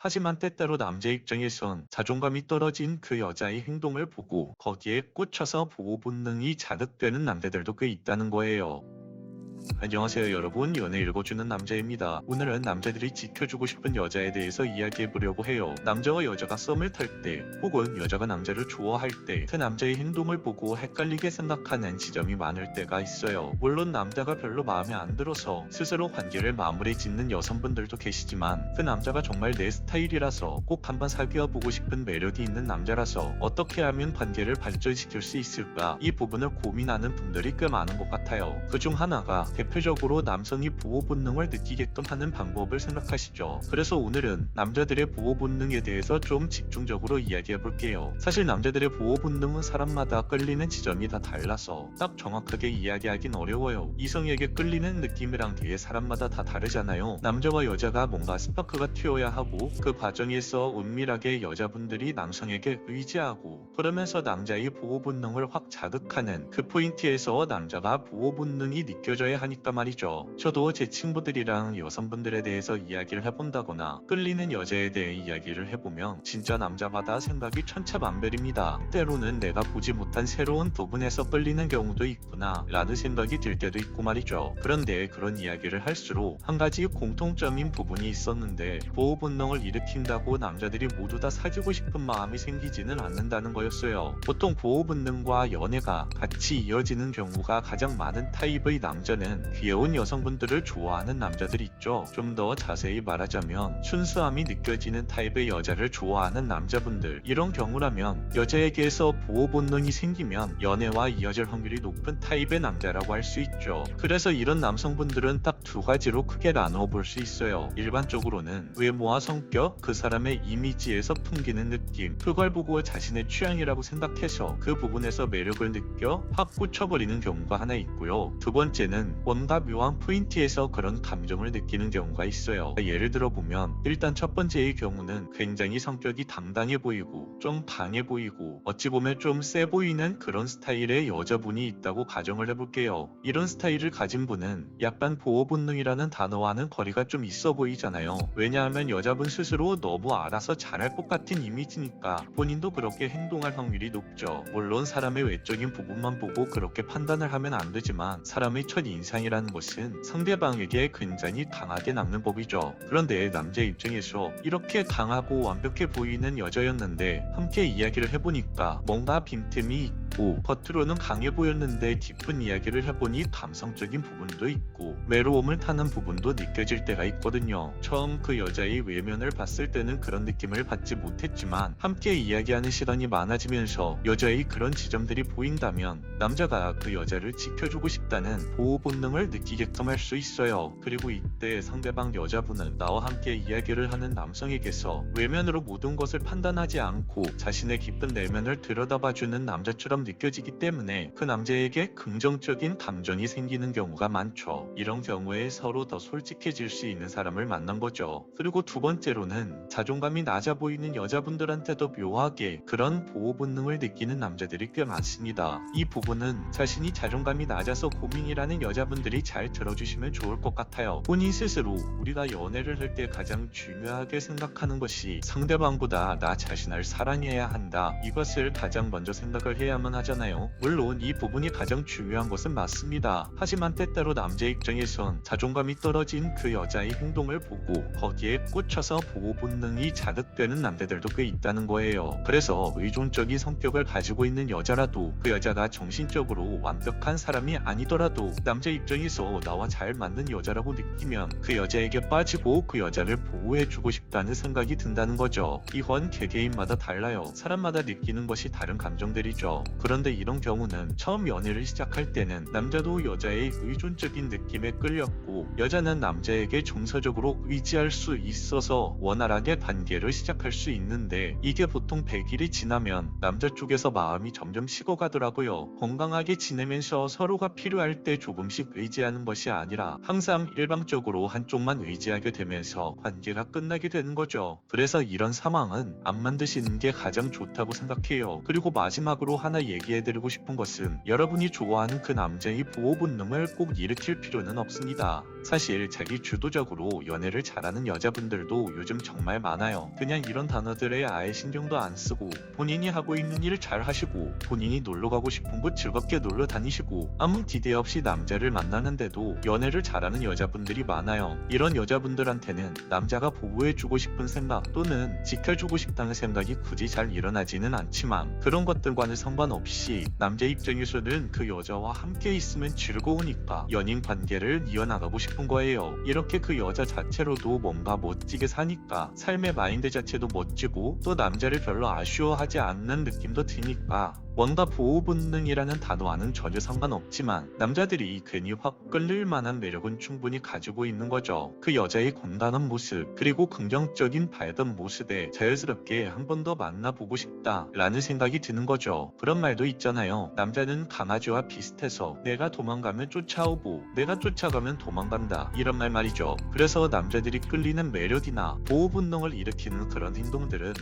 하지만 때때로 남자 입장에선 자존감이 떨어진 그 여자의 행동을 보고 거기에 꽂혀서 보호 본능이 자극되는 남자들도 꽤 있다는 거예요. 안녕하세요 여러분, 연애 읽어주는 남자입니다. 오늘은 남자들이 지켜주고 싶은 여자에 대해서 이야기해보려고 해요. 남자와 여자가 썸을 탈 때 혹은 여자가 남자를 좋아할 때 그 남자의 행동을 보고 헷갈리게 생각하는 지점이 많을 때가 있어요. 물론 남자가 별로 마음에 안 들어서 스스로 관계를 마무리 짓는 여성분들도 계시지만 그 남자가 정말 내 스타일이라서 꼭 한번 사귀어보고 싶은 매력이 있는 남자라서 어떻게 하면 관계를 발전시킬 수 있을까, 이 부분을 고민하는 분들이 꽤 많은 것 같아요. 그중 하나가 대표적으로 남성이 보호 본능을 느끼게끔 하는 방법을 생각하시죠. 그래서 오늘은 남자들의 보호 본능에 대해서 좀 집중적으로 이야기해 볼게요. 사실 남자들의 보호 본능은 사람마다 끌리는 지점이 다 달라서 딱 정확하게 이야기하긴 어려워요. 이성에게 끌리는 느낌이란 게 사람마다 다 다르잖아요. 남자와 여자가 뭔가 스파크가 튀어야 하고 그 과정에서 은밀하게 여자분들이 남성에게 의지하고 그러면서 남자의 보호 본능을 확 자극하는 그 포인트에서 남자가 보호 본능이 느껴져야 하니까 말이죠. 저도 제 친구들이랑 여성분들에 대해서 이야기를 해본다거나 끌리는 여자에 대해 이야기를 해보면 진짜 남자마다 생각이 천차만별입니다. 때로는 내가 보지 못한 새로운 부분에서 끌리는 경우도 있구나 라는 생각이 들 때도 있고 말이죠. 그런데 그런 이야기를 할수록 한 가지 공통점인 부분이 있었는데 보호 본능을 일으킨다고 남자들이 모두 다 사귀고 싶은 마음이 생기지는 않는다는 거였어요. 보통 보호 본능과 연애가 같이 이어지는 경우가 가장 많은 타입의 남자는 귀여운 여성분들을 좋아하는 남자들이 있죠. 좀 더 자세히 말하자면 순수함이 느껴지는 타입의 여자를 좋아하는 남자분들, 이런 경우라면 여자에게서 보호 본능이 생기면 연애와 이어질 확률이 높은 타입의 남자라고 할 수 있죠. 그래서 이런 남성분들은 딱 두 가지로 크게 나누어 볼 수 있어요. 일반적으로는 외모와 성격, 그 사람의 이미지에서 풍기는 느낌, 그걸 보고 자신의 취향이라고 생각해서 그 부분에서 매력을 느껴 확 꽂혀버리는 경우가 하나 있고요. 두 번째는 뭔가 묘한 포인트에서 그런 감정을 느끼는 경우가 있어요. 예를 들어 보면 일단 첫 번째의 경우는 굉장히 성격이 당당해 보이고 좀 강해 보이고 어찌 보면 좀 세 보이는 그런 스타일의 여자분이 있다고 가정을 해볼게요. 이런 스타일을 가진 분은 약간 보호 본능이라는 단어와는 거리가 좀 있어 보이잖아요. 왜냐하면 여자분 스스로 너무 알아서 잘할 것 같은 이미지니까 본인도 그렇게 행동할 확률이 높죠. 물론 사람의 외적인 부분만 보고 그렇게 판단을 하면 안 되지만 사람의 첫 인상이라는 것은 상대방에게 굉장히 강하게 남는 법이죠. 그런데 남자 입장에서 이렇게 강하고 완벽해 보이는 여자였는데 함께 이야기를 해보니까 뭔가 빈틈이 있고 겉으로는 강해 보였는데 깊은 이야기를 해보니 감성적인 부분도 있고 외로움을 타는 부분도 느껴질 때가 있거든요. 처음 그 여자의 외면을 봤을 때는 그런 느낌을 받지 못했지만 함께 이야기하는 시간이 많아지면서 여자의 그런 지점들이 보인다면 남자가 그 여자를 지켜주고 싶다는 보호 본능을 느끼게끔 할 수 있어요. 그리고 이때 상대방 여자분은 나와 함께 이야기를 하는 남성에게서 외면으로 모든 것을 판단하지 않고 자신의 깊은 내면을 들여다봐주는 남자처럼 느껴지기 때문에 그 남자에게 긍정적인 감정이 생기는 경우가 많죠. 이런 경우에 서로 더 솔직해질 수 있는 사람을 만난 거죠. 그리고 두 번째로는 자존감이 낮아 보이는 여자분들한테도 묘하게 그런 보호 본능을 느끼는 남자들이 꽤 많습니다. 이 부분은 자신이 자존감이 낮아서 고민이라는 여자분들이 잘 들어주시면 좋을 것 같아요. 본인 스스로 우리가 연애를 할 때 가장 중요하게 생각하는 것이 상대방보다 나 자신을 사랑해야 한다, 이것을 가장 먼저 생각을 해야만 하잖아요. 물론 이 부분이 가장 중요한 것은 맞습니다. 하지만 때때로 남자 입장에선 자존감이 떨어진 그 여자의 행동을 보고 거기에 꽂혀서 보호 본능이 자극되는 남자들도 꽤 있다는 거예요. 그래서 의존적인 성격을 가지고 있는 여자라도 그 여자가 정신적으로 완벽한 사람이 아니더라도 남자 입장에서 나와 잘 맞는 여자라고 느끼면 그 여자에게 빠지고 그 여자를 보호해주고 싶다는 생각이 든다는 거죠. 이건 개개인마다 달라요. 사람마다 느끼는 것이 다른 감정들이죠. 그런데 이런 경우는 처음 연애를 시작할 때는 남자도 여자의 의존적인 느낌에 끌렸고 여자는 남자에게 정서적으로 의지할 수 있어서 원활하게 관계를 시작할 수 있는데 이게 보통 100일이 지나면 남자 쪽에서 마음이 점점 식어가더라고요. 건강하게 지내면서 서로가 필요할 때 조금씩 의지하는 것이 아니라 항상 일방적으로 한쪽만 의지하게 되면서 관계가 끝나게 되는 거죠. 그래서 이런 상황은 안 만드시는 게 가장 좋다고 생각해요. 그리고 마지막으로 하나 얘기해드리고 싶은 것은 여러분이 좋아하는 그 남자의 보호 본능을 꼭 일으킬 필요는 없습니다. 사실 자기 주도적으로 연애를 잘하는 여자분들도 요즘 정말 많아요. 그냥 이런 단어들에 아예 신경도 안 쓰고 본인이 하고 있는 일을 잘 하시고 본인이 놀러 가고 싶은 곳 즐겁게 놀러 다니시고 아무 기대 없이 남자를 만나는데도 연애를 잘하는 여자분들이 많아요. 이런 여자분들한테는 남자가 보호해주고 싶은 생각 또는 지켜주고 싶다는 생각이 굳이 잘 일어나지는 않지만 그런 것들과는 상관없이 남자 입장에서는 그 여자와 함께 있으면 즐거우니까 연인 관계를 이어나가고 싶은 거예요. 이렇게 그 여자 자체로도 뭔가 멋지게 사니까 삶의 마인드 자체도 멋지고 또 남자를 별로 아쉬워하지 않는 느낌도 드니까 뭔가 보호 본능이라는 단어와는 전혀 상관없지만 남자들이 괜히 확 끌릴 만한 매력은 충분히 가지고 있는 거죠. 그 여자의 건강한 모습 그리고 긍정적인 밝은 모습에 자연스럽게 한 번 더 만나보고 싶다 라는 생각이 드는 거죠. 그런 말도 있잖아요. 남자는 강아지와 비슷해서 내가 도망가면 쫓아오고 내가 쫓아가면 도망간다 이런 말 말이죠. 그래서 남자들이 끌리는 매력이나 보호 본능을 일으키는 그런 행동들은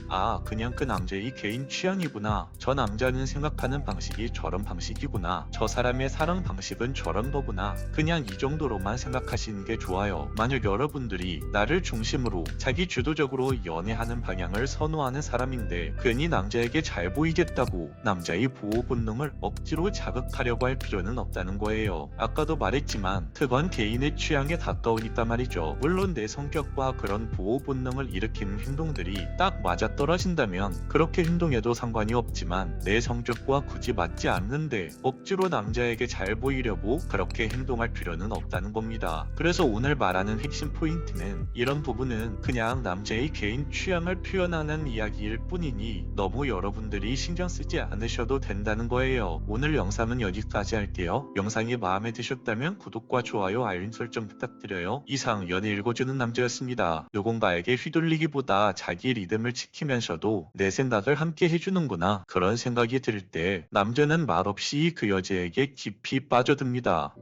그냥 그 남자의 개인 취향이구나, 저 남자는 생각하는 방식이 저런 방식이구나, 저 사람의 사랑 방식은 저런 거구나, 그냥 이 정도로만 생각하시는 게 좋아요. 만약 여러분들이 나를 중심으로 자기 주도적으로 연애하는 방향을 선호하는 사람인데 괜히 남자에게 잘 보이겠다고 남자의 보호 본능을 억지로 자극하려고 할 필요는 없다는 거예요. 아까도 말했지만 그건 개인의 취향에 가까우니까 말이죠. 물론 내 성격과 그런 보호 본능을 일으키는 행동들이 딱 맞아떨어진다면 그렇게 행동해도 상관이 없지만 내 성격과 굳이 맞지 않는데 억지로 남자에게 잘 보이려고 그렇게 행동할 필요는 없다는 겁니다. 그래서 오늘 말하는 핵심 포인트는 이런 부분은 그냥 남자의 개인 취향을 표현하는 이야기일 뿐이니 너무 여러분들이 신경 쓰지 않으셔도 된다는 거예요. 오늘 영상은 여기까지 할게요. 영상이 마음에 드셨다면 구독과 좋아요, 알림 설정 부탁드려요. 이상 연애 읽어주는 남자였습니다. 누군가에게 휘둘리기보다 자기 리듬을 지키면서도 내 생각을 함께 해주는구나 그런 생각이 들 때 남자는 말없이 그 여자에게 깊이 빠져듭니다.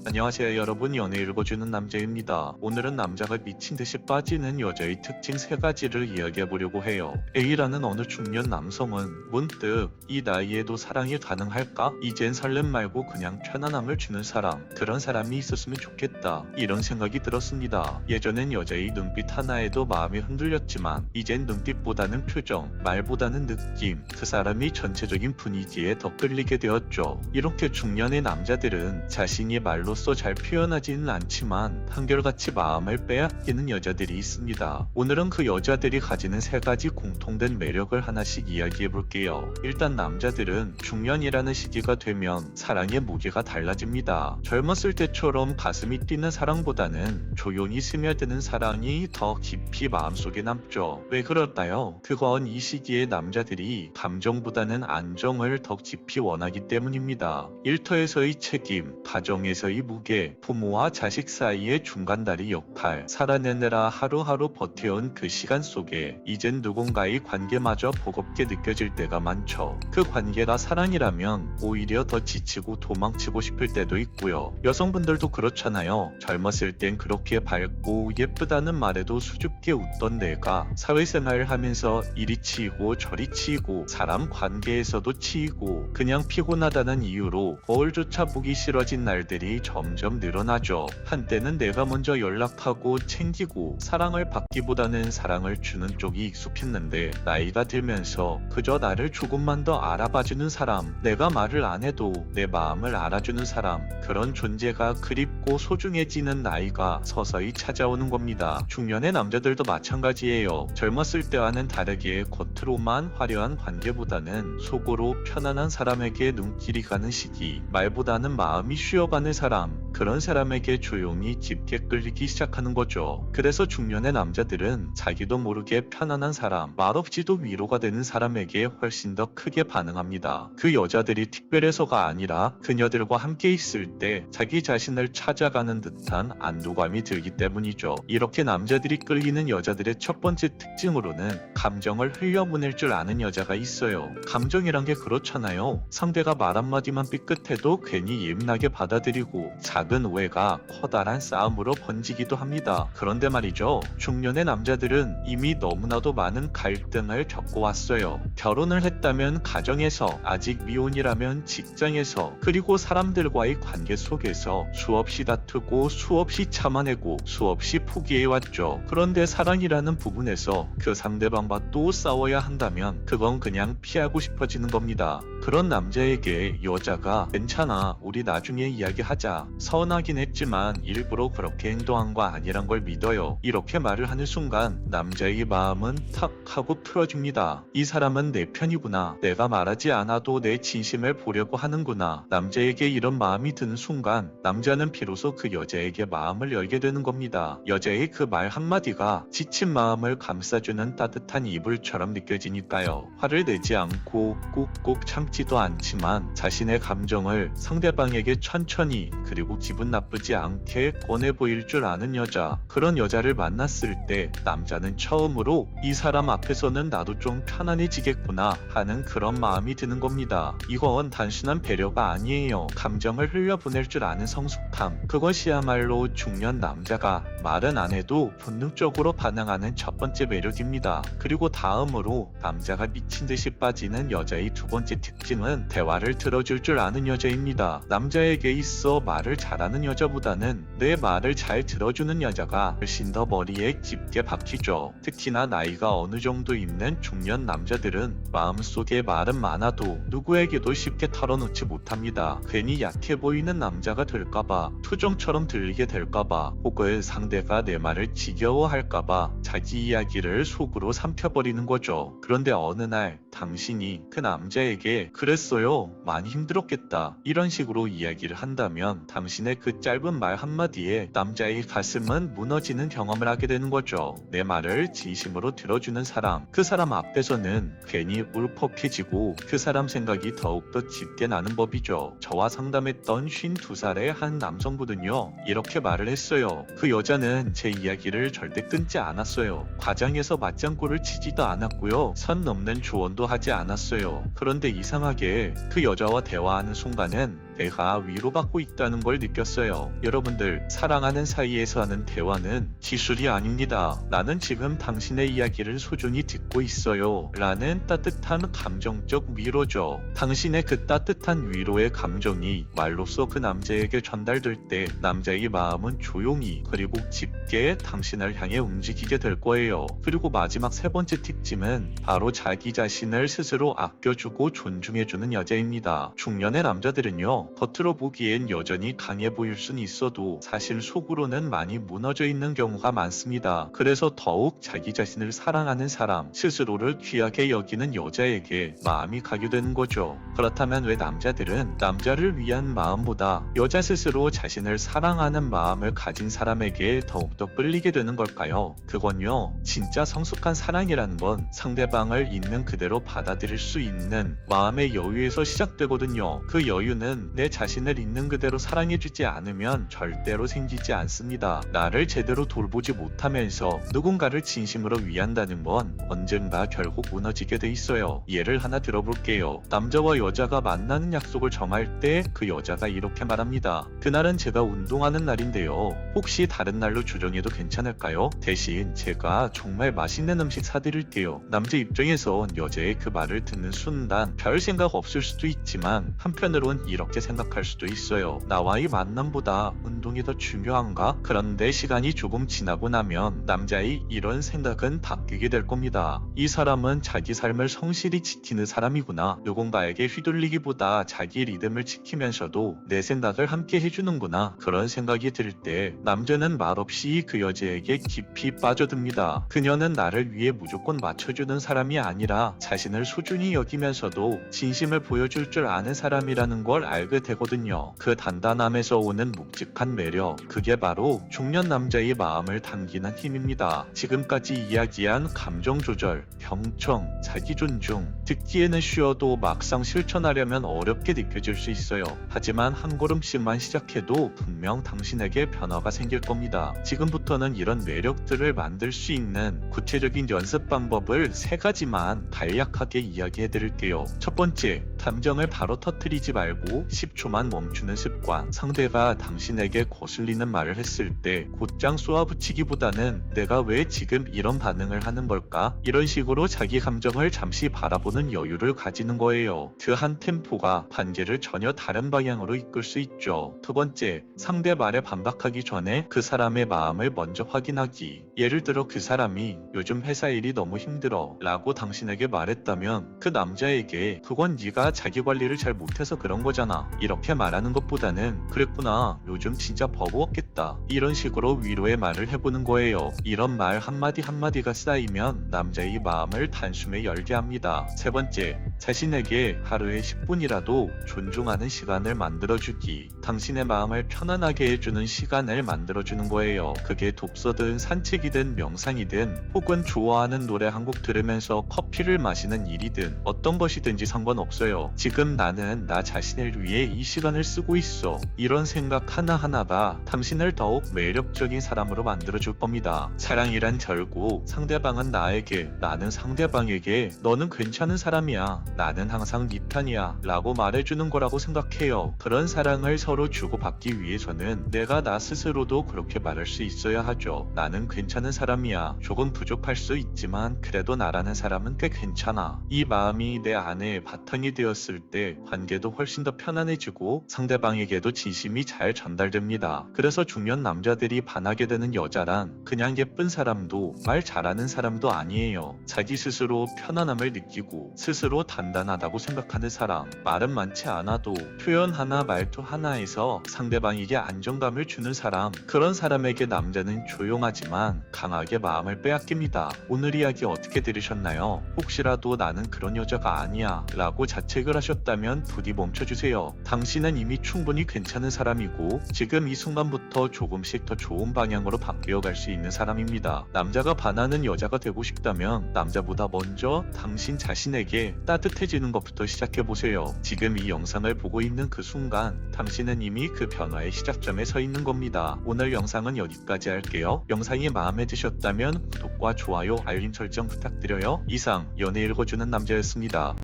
안녕하세요 여러분, 연애 읽어주는 남자입니다. 오늘은 남자가 미친듯이 빠지는 여자의 특징 3가지를 이야기해보려고 해요. A라는 어느 중년 남성은 문득 이 나이에도 사랑이 가능할까? 이젠 설렘 말고 그냥 편안함을 주는 사람, 그런 사람이 있었으면 좋겠다 이런 생각이 들었습니다. 예전엔 여자의 눈빛 하나에도 마음이 흔들렸지만 이젠 눈빛보다는 표정, 말보다는 느낌, 그 사람이 전체적인 분위기에 더 끌리게 되었죠. 이렇게 중년의 남자들은 자신이 말로 잘 표현하지는 않지만 한결같이 마음을 빼앗기는 여자들이 있습니다. 오늘은 그 여자들이 가지는 3가지 공통된 매력을 하나씩 이야기해 볼게요. 일단 남자들은 중년이라는 시기가 되면 사랑의 무게가 달라집니다. 젊었을 때처럼 가슴이 뛰는 사랑보다는 조용히 스며드는 사랑이 더 깊이 마음속에 남죠. 왜 그럴까요? 그건 이 시기에 남자들이 감정보다는 안정을 더 깊이 원하기 때문입니다. 일터에서의 책임, 가정에서의 무게, 부모와 자식 사이의 중간다리 역할, 살아내느라 하루하루 버텨온 그 시간 속에 이젠 누군가의 관계마저 버겁게 느껴질 때가 많죠. 그 관계가 사랑이라면 오히려 더 지치고 도망치고 싶을 때도 있고요. 여성분들도 그렇잖아요. 젊었을 땐 그렇게 밝고 예쁘다는 말에도 수줍게 웃던 내가 사회생활을 하면서 이리 치이고 저리 치이고 사람 관계에서도 치이고 그냥 피곤하다는 이유로 거울조차 보기 싫어진 날들이 점점 늘어나죠. 한때는 내가 먼저 연락하고 챙기고 사랑을 받기보다는 사랑을 주는 쪽이 익숙했는데 나이가 들면서 그저 나를 조금만 더 알아봐주는 사람, 내가 말을 안 해도 내 마음을 알아주는 사람, 그런 존재가 그립고 소중해지는 나이가 서서히 찾아오는 겁니다. 중년의 남자들도 마찬가지예요. 젊었을 때와는 다르게 겉으로만 화려한 관계보다는 속으로 편안한 사람에게 눈길이 가는 시기, 말보다는 마음이 쉬어가는 사람, 그런 사람에게 조용히 깊게 끌리기 시작하는 거죠. 그래서 중년의 남자들은 자기도 모르게 편안한 사람, 말없이도 위로가 되는 사람에게 훨씬 더 크게 반응합니다. 그 여자들이 특별해서가 아니라 그녀들과 함께 있을 때 자기 자신을 찾아가는 듯한 안도감이 들기 때문이죠. 이렇게 남자들이 끌리는 여자들의 첫 번째 특징으로는 감정을 흘려보낼 줄 아는 여자가 있어요. 감정이란 게 그렇잖아요. 상대가 말 한마디만 삐끗해도 괜히 예민하게 받아들이고 작은 오해가 커다란 싸움으로 번지기도 합니다. 그런데 말이죠. 중년의 남자들은 이미 너무나도 많은 갈등을 겪어왔어요. 결혼을 했다면 가정에서, 아직 미혼이라면 직장에서, 그리고 사람들과의 관계 속에서 수없이 다투고 수없이 참아내고 수없이 포기해왔죠. 그런데 사랑이라는 부분에서 그 상대방과 또 싸워야 한다면 그건 그냥 피하고 싶어지는 겁니다. 그런 남자에게 여자가 괜찮아, 우리 나중에 이야기하자, 서운하긴 했지만 일부러 그렇게 행동한 거 아니란 걸 믿어요, 이렇게 말을 하는 순간 남자의 마음은 탁 하고 풀어집니다. 이 사람은 내 편이구나, 내가 말하지 않아도 내 진심을 보려고 하는구나. 남자에게 이런 마음이 드는 순간 남자는 비로소 그 여자에게 마음을 열게 되는 겁니다. 여자의 그 말 한마디가 지친 마음을 감싸주는 따뜻한 이불처럼 느껴지니까요. 화를 내지 않고 꾹꾹 참지도 않지만 자신의 감정을 상대방에게 천천히 그리고 기분 나쁘지 않게 꺼내 보일 줄 아는 여자, 그런 여자를 만났을 때 남자는 처음으로 이 사람 앞에서는 나도 좀 편안해지겠구나 하는 그런 마음이 드는 겁니다. 이건 단순한 배려가 아니에요. 감정을 흘려보낼 줄 아는 성숙함, 그것이야말로 중년 남자가 말은 안 해도 본능적으로 반응하는 첫 번째 매력입니다. 그리고 다음으로 남자가 미친 듯이 빠지는 여자의 두 번째 특징은 대화를 들어줄 줄 아는 여자입니다. 남자에게 있어 말을 잘하는 여자보다는 내 말을 잘 들어주는 여자가 훨씬 더 머리에 깊게 박히죠. 특히나 나이가 어느 정도 있는 중년 남자들은 마음속에 말은 많아도 누구에게도 쉽게 털어놓지 못합니다. 괜히 약해 보이는 남자가 될까봐, 투정처럼 들리게 될까봐, 혹은 상대가 내 말을 지겨워할까봐 자기 이야기를 속으로 삼켜버리는 거죠. 그런데 어느 날 당신이 그 남자에게 그랬어요, 많이 힘들었겠다, 이런 식으로 이야기를 한다면 당신의 그 짧은 말 한마디에 남자의 가슴은 무너지는 경험을 하게 되는 거죠. 내 말을 진심으로 들어주는 사람, 그 사람 앞에서는 괜히 울컥해지고 그 사람 생각이 더욱더 짙게 나는 법이죠. 저와 상담했던 52살의 한 남성분은요, 이렇게 말을 했어요. 그 여자는 제 이야기를 절대 끊지 않았어요. 과장해서 맞장구를 치지도 않았고요, 선 넘는 조언도 하지 않았어요. 그런데 이상하게 그 여자와 대화하는 순간엔 내가 위로받고 있다는 걸 느꼈어요. 여러분들, 사랑하는 사이에서 하는 대화는 기술이 아닙니다. 나는 지금 당신의 이야기를 소중히 듣고 있어요 라는 따뜻한 감정적 위로죠. 당신의 그 따뜻한 위로의 감정이 말로써 그 남자에게 전달될 때 남자의 마음은 조용히 그리고 깊게 당신을 향해 움직이게 될 거예요. 그리고 마지막 세 번째 특징은 바로 자기 자신을 스스로 아껴주고 존중해주는 여자입니다. 중년의 남자들은요, 겉으로 보기엔 여전히 강해 보일 순 있어도 사실 속으로는 많이 무너져 있는 경우가 많습니다. 그래서 더욱 자기 자신을 사랑하는 사람, 스스로를 귀하게 여기는 여자에게 마음이 가게 되는 거죠. 그렇다면 왜 남자들은 남자를 위한 마음보다 여자 스스로 자신을 사랑하는 마음을 가진 사람에게 더욱더 끌리게 되는 걸까요? 그건요, 진짜 성숙한 사랑이라는 건 상대방을 있는 그대로 받아들일 수 있는 마음의 여유에서 시작되거든요. 그 여유는 내 자신을 있는 그대로 사랑해주지 않으면 절대로 생기지 않습니다. 나를 제대로 돌보지 못하면서 누군가를 진심으로 위한다는 건 언젠가 결국 무너지게 돼 있어요. 예를 하나 들어볼게요. 남자와 여자가 만나는 약속을 정할 때 그 여자가 이렇게 말합니다. 그날은 제가 운동하는 날인데요, 혹시 다른 날로 조정해도 괜찮을까요? 대신 제가 정말 맛있는 음식 사드릴게요. 남자 입장에선 여자의 그 말을 듣는 순간 별 생각 없을 수도 있지만 한편으론 이렇게 생각할 수도 있어요. 나와의 만남보다 운동이 더 중요한가? 그런데 시간이 조금 지나고 나면 남자의 이런 생각은 바뀌게 될 겁니다. 이 사람은 자기 삶을 성실히 지키는 사람이구나. 누군가에게 휘둘리기보다 자기 리듬을 지키면서도 내 생각을 함께 해주는구나. 그런 생각이 들 때 남자는 말없이 그 여자에게 깊이 빠져듭니다. 그녀는 나를 위해 무조건 맞춰주는 사람이 아니라 자신을 소중히 여기면서도 진심을 보여줄 줄 아는 사람이라는 걸 알게 되거든요. 그 단단함에서 오는 묵직한 매력, 그게 바로 중년 남자의 마음을 당기는 힘입니다. 지금까지 이야기한 감정 조절, 경청, 자기 존중, 듣기에는 쉬워도 막상 실천하려면 어렵게 느껴질 수 있어요. 하지만 한 걸음씩만 시작해도 분명 당신에게 변화가 생길 겁니다. 지금부터는 이런 매력들을 만들 수 있는 구체적인 연습 방법을 3가지만 간략하게 이야기해 드릴게요. 첫 번째, 감정을 바로 터뜨리지 말고 10초만 멈추는 습관, 상대가 당신에게 거슬리는 말을 했을 때 곧장 쏘아붙이기보다는 내가 왜 지금 이런 반응을 하는 걸까? 이런 식으로 자기 감정을 잠시 바라보는 여유를 가지는 거예요. 그 한 템포가 관계를 전혀 다른 방향으로 이끌 수 있죠. 두 번째, 상대 말에 반박하기 전에 그 사람의 마음을 먼저 확인하기. 예를 들어 그 사람이 요즘 회사 일이 너무 힘들어 라고 당신에게 말했다면 그 남자에게 그건 네가 자기 관리를 잘 못해서 그런 거잖아 이렇게 말하는 것보다는 그랬구나 요즘 진짜 버거웠겠다 이런 식으로 위로의 말을 해보는 거예요. 이런 말 한마디 한마디가 쌓이면 남자의 마음을 단숨에 열게 합니다. 세 번째, 자신에게 하루에 10분이라도 존중하는 시간을 만들어주기. 당신의 마음을 편안하게 해주는 시간을 만들어주는 거예요. 그게 독서든 산책이든 명상이든 혹은 좋아하는 노래 한 곡 들으면서 커피를 마시는 일이든 어떤 것이든지 상관없어요. 지금 나는 나 자신을 위해 이 시간을 쓰고 있어. 이런 생각 하나하나가 당신을 더욱 매력적인 사람으로 만들어줄 겁니다. 사랑이란 결국 상대방은 나에게, 나는 상대방에게 너는 괜찮은 사람이야. 나는 항상 네 편이야. 라고 말해주는 거라고 생각해요. 그런 사랑을 서로 주고받기 위해서는 내가 나 스스로도 그렇게 말할 수 있어야 하죠. 나는 괜찮은 사람이야. 조금 부족할 수 있지만 그래도 나라는 사람은 꽤 괜찮아. 이 마음이 내 안에 바탕이 되었을 때 관계도 훨씬 더 편안해지고 상대방에게도 진심이 잘 전달됩니다. 그래서 중년 남자들이 반하게 되는 여자란 그냥 예쁜 사람도 말 잘하는 사람도 아니에요. 자기 스스로 편안함을 느끼고 스스로 단단하다고 생각하는 사람. 말은 많지 않아도 표현 하나 말투 하나에서 상대방에게 안정감을 주는 사람. 그런 사람에게 남자는 조용하지만 강하게 마음을 빼앗깁니다. 오늘 이야기 어떻게 들으셨나요? 혹시라도 나는 그런 여자가 아니야 라고 자책을 하셨다면 부디 멈춰주세요. 당신은 이미 충분히 괜찮은 사람이고 지금 이 순간부터 조금씩 더 좋은 방향으로 바뀌어갈 수 있는 사람입니다. 남자가 반하는 여자가 되고 싶다면 남자보다 먼저 당신 자신에게 따뜻해지는 것부터 시작해보세요. 지금 이 영상을 보고 있는 그 순간 당신은 이미 그 변화의 시작점에 서 있는 겁니다. 오늘 영상은 여기까지 할게요. 영상이 마음에 드셨다면 구독과 좋아요, 알림 설정 부탁드려요. 이상 연애 읽어주는 남자였습니다.